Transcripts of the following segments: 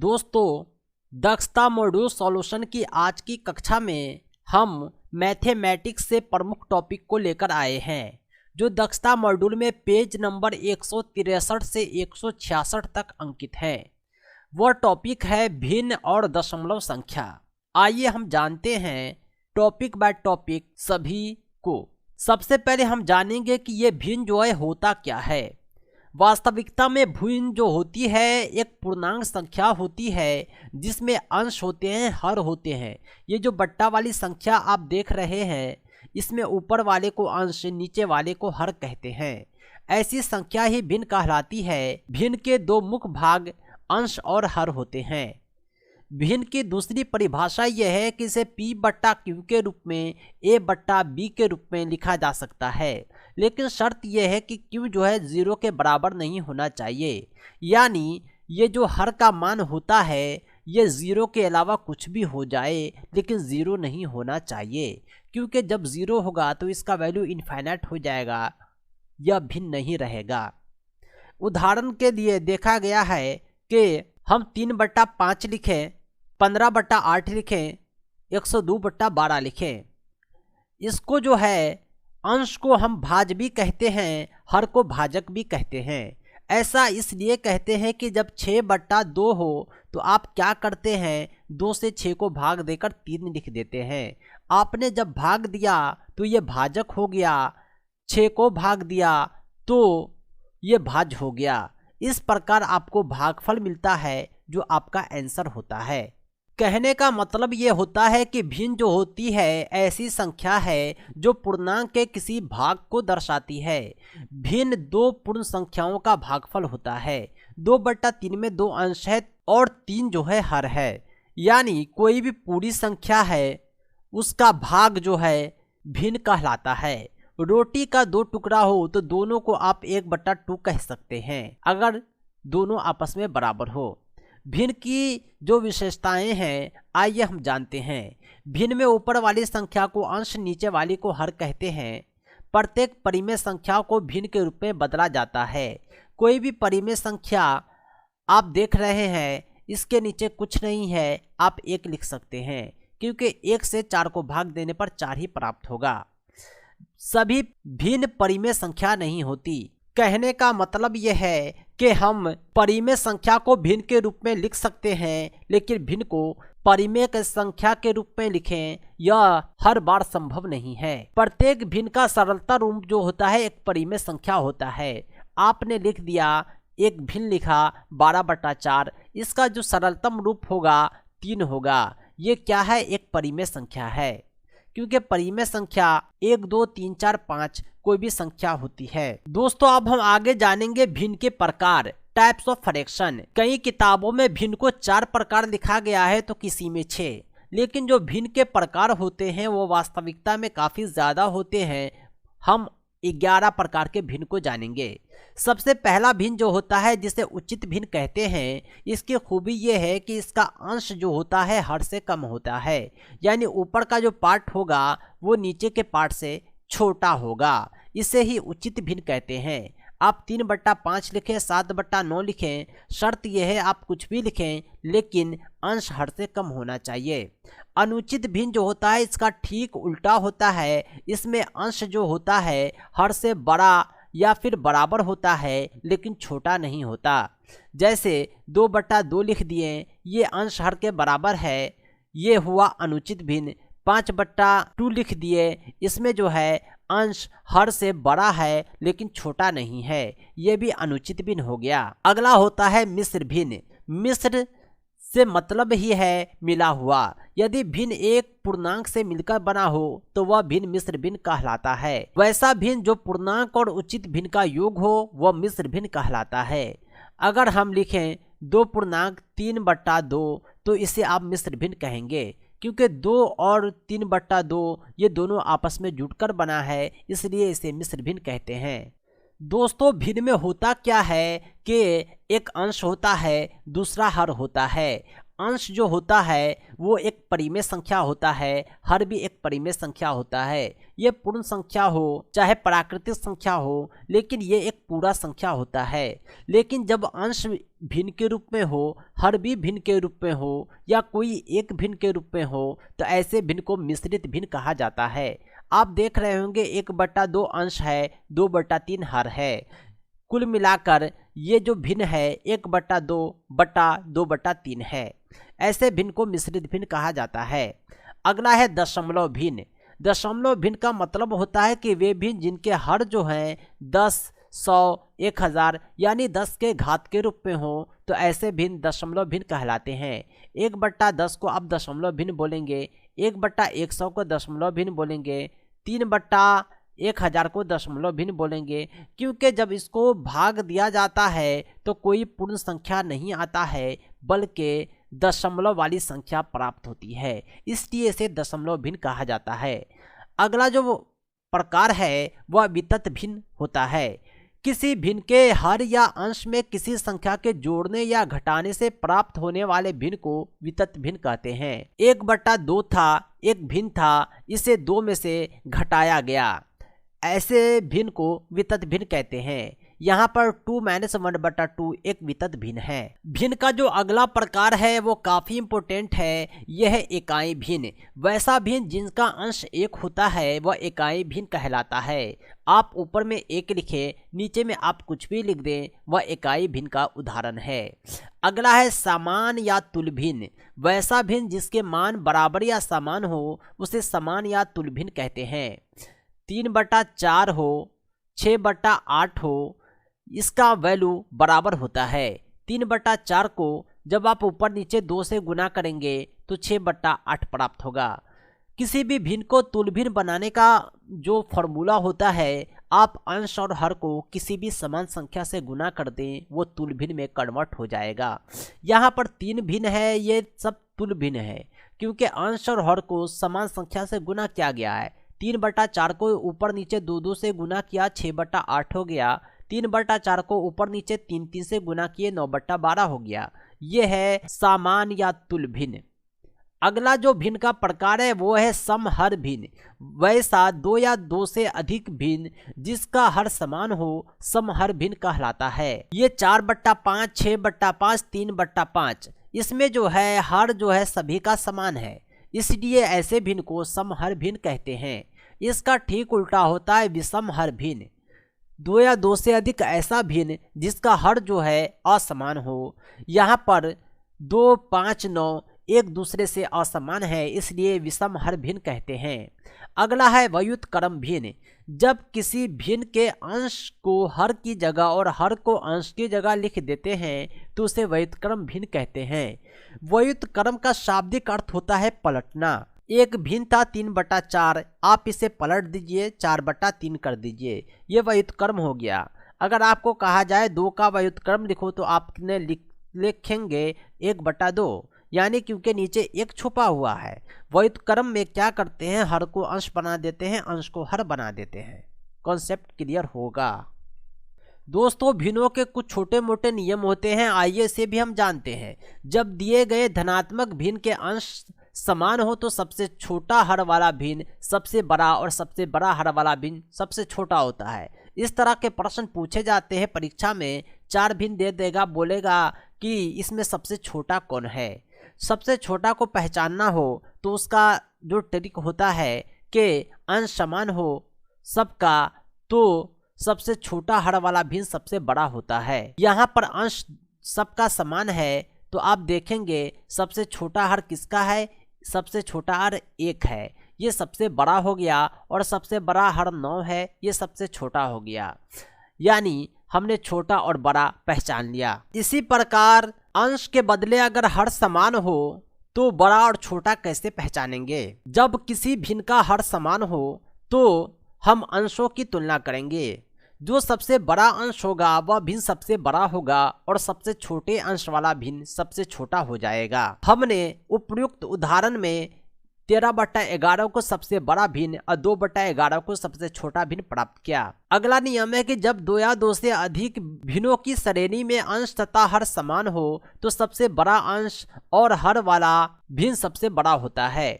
दोस्तों, दक्षता module solution की आज की कक्षा में हम मैथमेटिक्स से प्रमुख टॉपिक को लेकर आए हैं, जो दक्षता मॉड्यूल में पेज नंबर 163 से 166 तक अंकित है। वह टॉपिक है भिन्न और दशमलव संख्या। आइए हम जानते हैं टॉपिक बाय टॉपिक सभी को। सबसे पहले हम जानेंगे कि ये भिन्न जो है होता क्या है। वास्तविकता में भिन्न जो होती है एक पूर्णांक संख्या होती है जिसमें अंश होते हैं, हर होते हैं। ये जो बट्टा वाली संख्या आप देख रहे हैं, इसमें ऊपर वाले को अंश, नीचे वाले को हर कहते हैं। ऐसी संख्या ही भिन्न कहलाती है। भिन्न के दो मुख्य भाग अंश और हर होते हैं। भिन्न की दूसरी परिभाषा यह है कि इसे P बट्टा Q के रूप में A बट्टा B के रूप में लिखा जा सकता है, लेकिन शर्त यह है कि Q जो है 0 के बराबर नहीं होना चाहिए। यानी ये जो हर का मान होता है ये 0 के अलावा कुछ भी हो जाए, लेकिन 0 नहीं होना चाहिए, क्योंकि जब 0 होगा तो इसका वैल्यू इनफाइनाइट हो जाएगा, यह भिन्न नहीं रहेगा। उदाहरण के लिए देखा गया है कि हम 3/5 लिखें, 15/8 लिखें, 102/12 लिखें। इसको जो है अंश को हम भाज्य भी कहते हैं, हर को भाजक भी कहते हैं। ऐसा इसलिए कहते हैं कि जब 6/2 हो तो आप क्या करते हैं, 2 से 6 को भाग देकर 3 लिख देते हैं। आपने जब भाग दिया तो ये भाजक हो गया, 6 को भाग दिया तो ये भाज्य हो गया। इस प्रकार आपको भागफल मिलता है जो आपका आंसर होता है। कहने का मतलब ये होता है कि भिन्न जो होती है ऐसी संख्या है जो पूर्णांक के किसी भाग को दर्शाती है। भिन्न दो पूर्ण संख्याओं का भागफल होता है। 2/3 में 2 अंश है और 3 जो है हर है। यानी कोई भी पूरी संख्या है उसका भाग जो है भिन्न कहलाता है। रोटी का 2 टुकड़ा हो तो दोनों को आप 1/2 कह सकते हैं, अगर दोनों आपस में बराबर हो। भिन्न की जो विशेषताएं हैं आइए हम जानते हैं। भिन्न में ऊपर वाली संख्या को अंश, नीचे वाली को हर कहते हैं। प्रत्येक परिमेय संख्या को भिन्न के रूप में बदला जाता है। कोई भी परिमेय संख्या आप देख रहे हैं, इसके नीचे कुछ नहीं है, आप 1 लिख सकते हैं, क्योंकि 1 से 4 को भाग देने पर 4 ही प्राप्त होगा। सभी भिन्न परिमेय संख्या नहीं होती। कहने का मतलब यह है कि हम परिमेय संख्या को भिन्न के रूप में लिख सकते हैं, लेकिन भिन्न को परिमेय के संख्या के रूप में लिखें यह हर बार संभव नहीं है। प्रत्येक भिन्न का सरलता रूप जो होता है एक परिमेय संख्या होता है। आपने लिख दिया, एक भिन्न लिखा 12/4, इसका जो सरलतम रूप होगा 3 होगा। ये क्या है, एक परिमेय संख्या है, क्योंकि परिमेय संख्या 1, 2, 3, 4, 5 कोई भी संख्या होती है। दोस्तों, अब हम आगे जानेंगे भिन्न के प्रकार, टाइप्स ऑफ फ्रैक्शन। कई किताबों में भिन्न को 4 प्रकार लिखा गया है तो किसी में 6, लेकिन जो भिन्न के प्रकार होते हैं वो वास्तविकता में काफ़ी ज़्यादा होते हैं। हम 11 प्रकार के भिन्न को जानेंगे। सबसे पहला भिन्न जो होता है जिसे उचित भिन्न कहते हैं, इसकी खूबी ये है कि इसका अंश जो होता है हर से कम होता है। यानी ऊपर का जो पार्ट होगा वो नीचे के पार्ट से छोटा होगा। इसे ही उचित भिन्न कहते हैं। आप 3/5 लिखें, 7/9 लिखें, शर्त यह है आप कुछ भी लिखें, लेकिन अंश हर से कम होना चाहिए। अनुचित भिन्न जो होता है इसका ठीक उल्टा होता है। इसमें अंश जो होता है हर से बड़ा या फिर बराबर होता है, लेकिन छोटा नहीं होता। जैसे 2/2 लिख दिए, ये अंश हर के बराबर है, ये हुआ अनुचित भिन्न। 5/2 लिख दिए, इसमें जो है अंश हर से बड़ा है लेकिन छोटा नहीं है, ये भी अनुचित भिन्न हो गया। अगला होता है मिश्र भिन्न। मिश्र से मतलब ही है मिला हुआ। यदि भिन्न एक पूर्णांक से मिलकर बना हो तो वह भिन्न मिश्र भिन्न कहलाता है। वैसा भिन्न जो पूर्णांक और उचित भिन्न का योग हो वह मिश्र भिन्न कहलाता है। अगर हम लिखें 2.3/2 तो इसे आप मिश्र भिन्न कहेंगे, क्योंकि 2 और 3/2 ये दोनों आपस में जुड़कर बना है, इसलिए इसे मिश्र भिन्न कहते हैं। दोस्तों, भिन्न में होता क्या है कि एक अंश होता है, दूसरा हर होता है। अंश जो होता है वो एक परिमेय संख्या होता है, हर भी एक परिमेय संख्या होता है। ये पूर्ण संख्या हो चाहे प्राकृतिक संख्या हो, लेकिन ये एक पूरा संख्या होता है। लेकिन जब अंश भिन्न के रूप में हो, हर भी भिन्न के रूप में हो, या कोई एक भिन्न के रूप में हो, तो ऐसे भिन्न को मिश्रित भिन्न कहा जाता है। आप देख रहे होंगे 1/2 अंश है, 2/3 हर है। कुल मिलाकर ये जो भिन्न है 1/2/2/3 है। ऐसे भिन्न को मिश्रित भिन्न कहा जाता है। अगला है दशमलव भिन्न। दशमलव भिन्न का मतलब होता है कि वे भिन्न जिनके हर जो हैं 10, 100, 1000 यानी 10 के घात के रूप में हो, तो ऐसे भिन्न दशमलव भिन्न कहलाते हैं। 1/10 को आप दशमलव भिन्न बोलेंगे, 1/100 को दशमलव भिन्न बोलेंगे, 3/1000 को दशमलव भिन्न बोलेंगे, क्योंकि जब इसको भाग दिया जाता है तो कोई पूर्ण संख्या नहीं आता है, बल्कि दशमलव वाली संख्या प्राप्त होती है, इसलिए इसे दशमलव भिन्न कहा जाता है। अगला जो प्रकार है वह वितत भिन्न होता है। किसी भिन्न के हर या अंश में किसी संख्या के जोड़ने या घटाने से प्राप्त होने वाले भिन्न को वितत भिन्न कहते हैं। 1/2 था, एक भिन्न था, इसे 2 में से घटाया गया, ऐसे भिन्न को वितत भिन्न कहते हैं। यहाँ पर 2 - 1/2 एक वितत भिन्न है। भिन्न का जो अगला प्रकार है वो काफी इंपोर्टेंट है, यह है इकाई भिन्न। वैसा भिन्न जिनका अंश 1 होता है वह इकाई भिन्न कहलाता है। आप ऊपर में 1 लिखे, नीचे में आप कुछ भी लिख दें, वह इकाई भिन्न का उदाहरण है। अगला है समान या तुल्य भिन्न। वैसा भिन्न जिसके मान बराबर या समान हो उसे समान या तुल्य भिन्न कहते हैं। 3/4 हो, 6/8 हो, इसका वैल्यू बराबर होता है। 3/4 को जब आप ऊपर नीचे 2 से गुना करेंगे तो 6/8 प्राप्त होगा। किसी भी भिन्न को तुल्य भिन्न बनाने का जो फॉर्मूला होता है, आप अंश और हर को किसी भी समान संख्या से गुना कर दें, वो तुल्य भिन्न में कन्वर्ट हो जाएगा। यहाँ पर 3 भिन्न है, ये सब तुल्य भिन्न है, क्योंकि अंश और हर को समान संख्या से गुना किया गया है। 3/4 को ऊपर नीचे 2 से गुना किया, 6/8 हो गया। 3/4 को ऊपर नीचे 3 से गुना किए, 9/12 हो गया। यह है समान या तुल्य भिन्न। अगला जो भिन्न का प्रकार है वो है समहर भिन्न। वैसा 2 या 2 से अधिक भिन्न जिसका हर समान हो समहर भिन्न कहलाता है। ये 4/5, 6/5, 3/5, इसमें जो है हर जो है सभी का समान है, इसलिए ऐसे भिन्न को समहर भिन्न कहते हैं। इसका ठीक उल्टा होता है विषमहर भिन्न। 2 या 2 से अधिक ऐसा भिन्न जिसका हर जो है असमान हो। यहाँ पर 2, 5, 9 एक दूसरे से असमान है, इसलिए विषमहर भिन्न कहते हैं। अगला है व्युत्क्रम भिन्न। जब किसी भिन्न के अंश को हर की जगह और हर को अंश की जगह लिख देते हैं तो उसे व्युत्क्रम भिन्न कहते हैं। व्युत्क्रम का शाब्दिक अर्थ होता है पलटना। एक भिन्न था 3/4, आप इसे पलट दीजिए, 4/3 कर दीजिए, ये व्युत्क्रम हो गया। अगर आपको कहा जाए 2 का व्युत्क्रम लिखो तो आपने लिखेंगे 1/2, यानी क्योंकि नीचे 1 छुपा हुआ है। व्युत्क्रम में क्या करते हैं, हर को अंश बना देते हैं, अंश को हर बना देते हैं। कॉन्सेप्ट क्लियर होगा। दोस्तों, भिन्नों के कुछ छोटे मोटे नियम होते हैं, आइए इसे भी हम जानते हैं। जब दिए गए धनात्मक भिन्न के अंश समान हो तो सबसे छोटा हर वाला भिन्न सबसे बड़ा और सबसे बड़ा हर वाला भिन्न सबसे छोटा होता है। इस तरह के प्रश्न पूछे जाते हैं परीक्षा में। 4 भिन्न दे देगा, बोलेगा कि इसमें सबसे छोटा कौन है। सबसे छोटा को पहचानना हो तो उसका जो ट्रिक होता है कि अंश समान हो सबका, तो सबसे छोटा हर वाला भिन्न सबसे बड़ा होता है। यहाँ पर अंश सबका समान है तो आप देखेंगे सबसे छोटा हर किसका है, सबसे छोटा हर 1 है, ये सबसे बड़ा हो गया, और सबसे बड़ा हर 9 है, ये सबसे छोटा हो गया। यानी हमने छोटा और बड़ा पहचान लिया। इसी प्रकार अंश के बदले अगर हर समान हो तो बड़ा और छोटा कैसे पहचानेंगे। जब किसी भिन्न का हर समान हो तो हम अंशों की तुलना करेंगे। जो सबसे बड़ा अंश होगा वह भिन्न सबसे बड़ा होगा और सबसे छोटे अंश वाला भिन्न सबसे छोटा हो जाएगा। हमने उपयुक्त उदाहरण में 13/11 को सबसे बड़ा भिन्न और 2/11 को सबसे छोटा भिन्न प्राप्त किया। अगला नियम है कि जब दो या दो से अधिक भिन्नों की श्रेणी में अंश तथा हर समान हो तो सबसे बड़ा अंश और हर वाला भिन्न सबसे बड़ा होता है।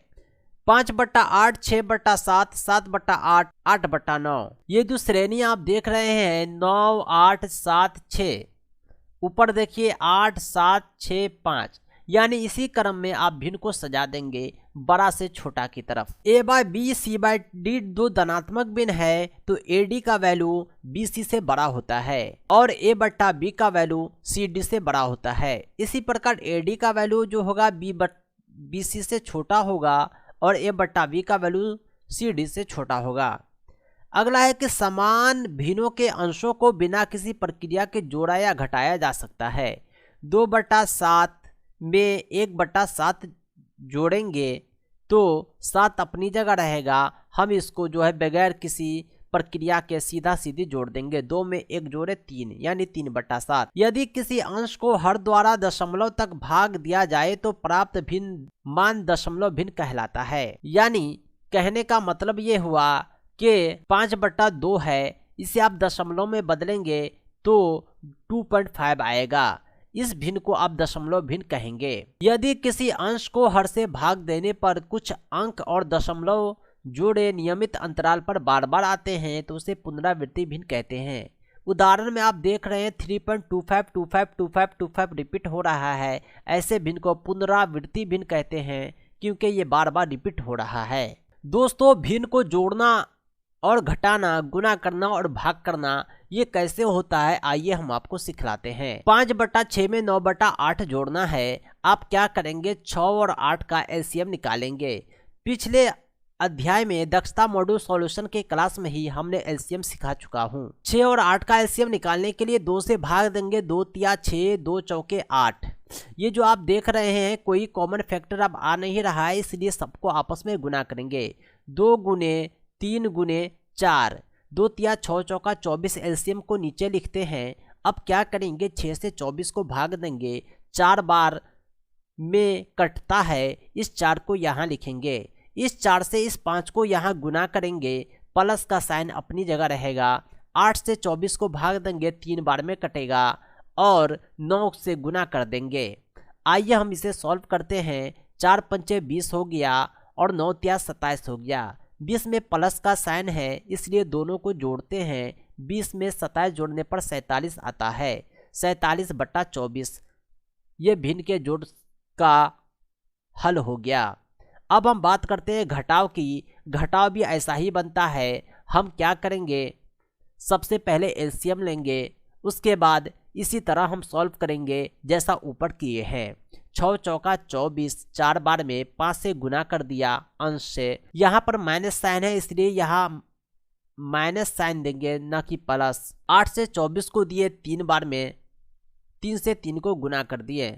5/8, 6/7, 7/8, 8/9। ये जो श्रेणी आप देख रहे हैं 9, 8, 7, 6, ऊपर देखिए 8, 7, 6, 5, यानी इसी क्रम में आप भिन्न को सजा देंगे बड़ा से छोटा की तरफ। a/b, c/d दो धनात्मक भिन्न है तो ad का वैल्यू bc से बड़ा होता है और a/b का वैल्यू cd से बड़ा होता है। इसी प्रकार ad का वैल्यू जो होगा bc से छोटा होगा और a/b का वैल्यू cd से छोटा होगा। अगला है कि समान भिन्नों के अंशों को बिना किसी प्रक्रिया के जोड़ा या घटाया जा सकता है। 2/7 में 1/7 जोड़ेंगे तो 7 अपनी जगह रहेगा, हम इसको जो है बगैर किसी प्रक्रिया के सीधा सीधी जोड़ देंगे। 2 में 1 जोड़े 3 यानी 3/7। यदि किसी अंश को हर द्वारा दशमलव तक भाग दिया जाए तो प्राप्त भिन्न मान दशमलव भिन्न कहलाता है। यानी कहने का मतलब ये हुआ कि 5/2 है, इसे आप दशमलव में बदलेंगे तो 2.5 आएगा। इस भिन्न को आप दशमलव भिन्न कहेंगे। यदि किसी अंश को हर से भाग देने पर कुछ अंक और दशमलव जोड़े नियमित अंतराल पर बार बार आते हैं तो उसे पुनरावृत्ति भिन्न कहते हैं। उदाहरण में आप देख रहे हैं 3.25, 25, 25, 25 रिपीट हो रहा है। ऐसे भिन्न को पुनरावृत्ति भिन्न कहते हैं क्योंकि ये बार बार रिपीट हो रहा है। दोस्तों, भिन्न को जोड़ना और घटाना, गुना करना और भाग करना ये कैसे होता है आइए हम आपको सिखलाते हैं। 5/6 में 9/8 जोड़ना है। आप क्या करेंगे, 6 और 8 का एलसीएम निकालेंगे। पिछले अध्याय में दक्षता मॉड्यूल सॉल्यूशन के क्लास में ही हमने एलसीएम सिखा चुका हूँ। 6 और 8 का एलसीएम निकालने के लिए 2 से भाग देंगे, 2 तिया 6, 2 चौके 8। ये जो आप देख रहे हैं कोई कॉमन फैक्टर अब आ नहीं रहा है, इसलिए सबको आपस में गुना करेंगे। 2 गुने 3 गुने 4, 2 तिया 6 चौका 24। एलसीएम को नीचे लिखते हैं। अब क्या करेंगे, 6 से 24 को भाग देंगे, 4 बार में कटता है, इस 4 को यहाँ लिखेंगे। इस 4 से इस 5 को यहाँ गुना करेंगे, प्लस का साइन अपनी जगह रहेगा। 8 से 24 को भाग देंगे, 3 बार में कटेगा और 9 से गुना कर देंगे। आइए हम इसे सॉल्व करते हैं। 4 पंचे 20 हो गया और 9 तिया 27 हो गया। 20 में प्लस का साइन है इसलिए दोनों को जोड़ते हैं। 20 में 27 जोड़ने पर 47 आता है। 47/24 ये भिन्न के जोड़ का हल हो गया। अब हम बात करते हैं घटाव की। घटाव भी ऐसा ही बनता है। हम क्या करेंगे, सबसे पहले एलसीएम लेंगे, उसके बाद इसी तरह हम सॉल्व करेंगे जैसा ऊपर किए हैं। 6 चौका 24, 4 बार में 5 से गुना कर दिया अंश से। यहाँ पर माइनस साइन है इसलिए यहाँ माइनस साइन देंगे न कि प्लस। 8 से 24 को दिए 3 बार में, 3 से 3 को गुना कर दिए।